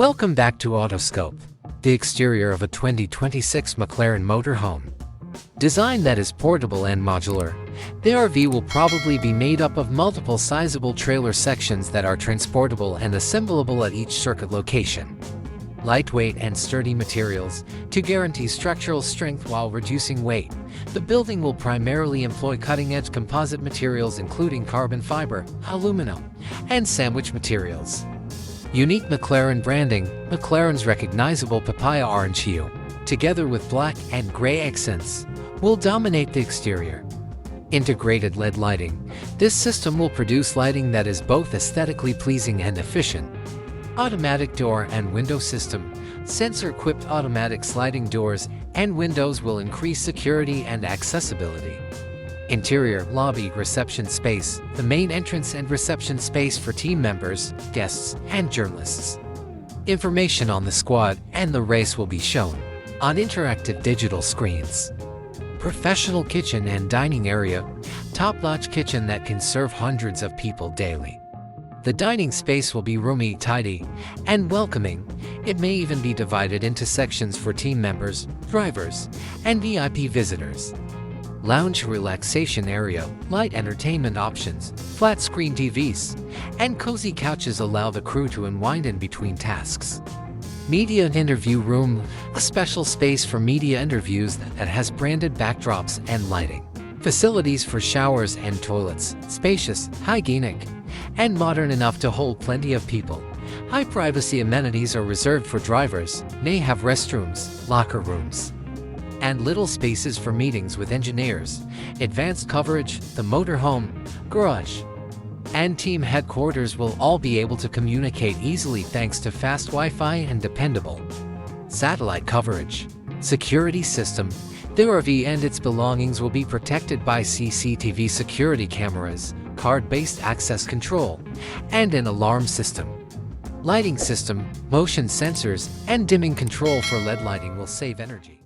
Welcome back to Autoscope, the exterior of a 2026 McLaren Motorhome. Designed that is portable and modular, the RV will probably be made up of multiple sizable trailer sections that are transportable and assemblable at each circuit location. Lightweight and sturdy materials to guarantee structural strength while reducing weight. The building will primarily employ cutting-edge composite materials including carbon fiber, aluminum, and sandwich materials. Unique McLaren branding, McLaren's recognizable papaya orange hue, together with black and gray accents, will dominate the exterior. Integrated LED lighting. This system will produce lighting that is both aesthetically pleasing and efficient. Automatic door and window system. Sensor-equipped automatic sliding doors and windows will increase security and accessibility. Interior, lobby, reception space, the main entrance and reception space for team members, guests, and journalists. Information on the squad and the race will be shown on interactive digital screens. Professional kitchen and dining area, top-notch kitchen that can serve hundreds of people daily. The dining space will be roomy, tidy, and welcoming. It may even be divided into sections for team members, drivers, and VIP visitors. Lounge relaxation area, light entertainment options, flat-screen TVs, and cozy couches allow the crew to unwind in between tasks. Media interview room, a special space for media interviews that has branded backdrops and lighting. Facilities for showers and toilets, spacious, hygienic, and modern enough to hold plenty of people. High privacy amenities are reserved for drivers, may have restrooms, locker rooms, and little spaces for meetings with engineers. Advanced coverage, the motorhome, garage, and team headquarters will all be able to communicate easily thanks to fast Wi-Fi and dependable satellite coverage. Security system. The RV and its belongings will be protected by CCTV security cameras, card-based access control, and an alarm system. Lighting system, motion sensors, and dimming control for LED lighting will save energy.